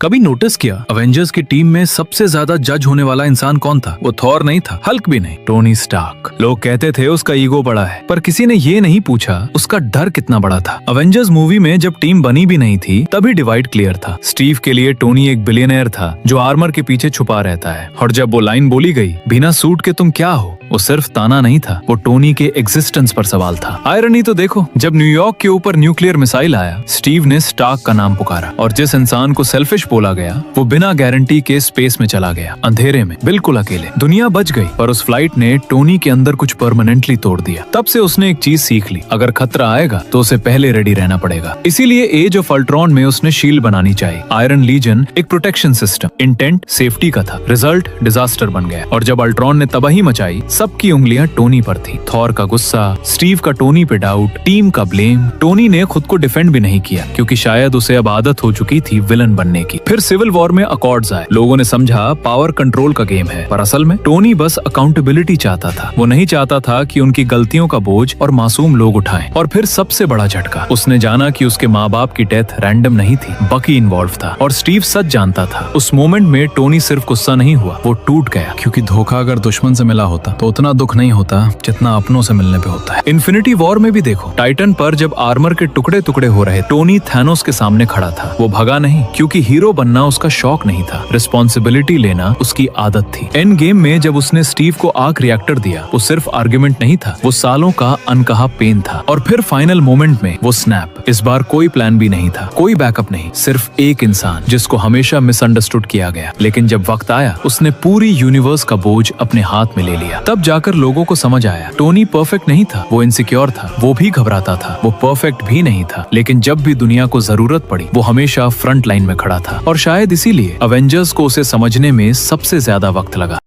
कभी नोटिस किया अवेंजर्स की टीम में सबसे ज्यादा जज होने वाला इंसान कौन था? वो थॉर नहीं था, हल्क भी नहीं, टोनी स्टार्क। लोग कहते थे उसका ईगो बड़ा है, पर किसी ने ये नहीं पूछा उसका डर कितना बड़ा था। अवेंजर्स मूवी में जब टीम बनी भी नहीं थी तभी डिवाइड क्लियर था। स्टीव के लिए टोनी एक बिलियनर था जो आर्मर के पीछे छुपा रहता है, और जब वो लाइन बोली गई, बिना सूट के तुम क्या हो, वो सिर्फ ताना नहीं था, वो टोनी के एग्जिस्टेंस पर सवाल था। आयरनी तो देखो, जब न्यूयॉर्क के ऊपर न्यूक्लियर मिसाइल आया, स्टीव ने स्टार्क का नाम पुकारा, और जिस इंसान को सेल्फिश बोला गया वो बिना गारंटी के स्पेस में चला गया, अंधेरे में, बिल्कुल अकेले। दुनिया बच गई, पर उस फ्लाइट ने टोनी के अंदर कुछ परमानेंटली तोड़ दिया। तब से उसने एक चीज सीख ली, अगर खतरा आएगा तो उसे पहले रेडी रहना पड़ेगा। इसीलिए एज ऑफ अल्ट्रॉन में उसने शील्ड बनानी चाहिए। आयरन लीजन एक प्रोटेक्शन सिस्टम, इंटेंट सेफ्टी का था, रिजल्ट डिजास्टर बन गया। और जब अल्ट्रॉन ने तबाही मचाई, सबकी उंगलियां टोनी पर थी। थॉर का गुस्सा, स्टीव का टोनी पे डाउट, टीम का ब्लेम। टोनी ने खुद को डिफेंड भी नहीं किया, क्योंकि शायद उसे अब आदत हो चुकी थी विलन बनने की। फिर सिविल वॉर में अकॉर्ड्स आए, लोगों ने समझा पावर कंट्रोल का गेम है, पर असल में टोनी बस अकाउंटेबिलिटी चाहता था। वो नहीं चाहता था कि उनकी गलतियों का बोझ और मासूम लोग उठाएं। और फिर सबसे बड़ा झटका, उसने जाना कि उसके माँ बाप की डेथ रैंडम नहीं थी, बकी इन्वॉल्व था। और स्टीव सच जानता था। उस मोमेंट में टोनी सिर्फ गुस्सा नहीं हुआ, वो टूट गया, क्योंकि धोखा अगर दुश्मन से मिला होता तो उतना दुख नहीं होता जितना अपनों से मिलने पे होता है। इन्फिनिटी वॉर में भी देखो, टाइटन पर जब आर्मर के टुकड़े टुकड़े हो रहे, टोनी थैनोस के सामने खड़ा था। वो भगा नहीं, क्योंकि हीरो बनना उसका शौक नहीं था, रिस्पॉन्सिबिलिटी लेना उसकी आदत थी। एंड गेम में जब उसने स्टीव को आर्क रिएक्टर दिया, वो सिर्फ आर्ग्यूमेंट नहीं था, वो सालों का अनकहा पेन था। और फिर फाइनल मोमेंट में वो स्नैप। इस बार कोई प्लान भी नहीं था, कोई बैकअप नहीं, सिर्फ एक इंसान जिसको हमेशा मिसअंडरस्टूड किया गया। लेकिन जब वक्त आया, उसने पूरी यूनिवर्स का बोझ अपने हाथ में ले लिया। तब जाकर लोगों को समझ आया, टोनी परफेक्ट नहीं था, वो इनसिक्योर था, वो भी घबराता था, वो परफेक्ट भी नहीं था, लेकिन जब भी दुनिया को जरूरत पड़ी, वो हमेशा फ्रंट लाइन में खड़ा था। और शायद इसीलिए अवेंजर्स को उसे समझने में सबसे ज्यादा वक्त लगा।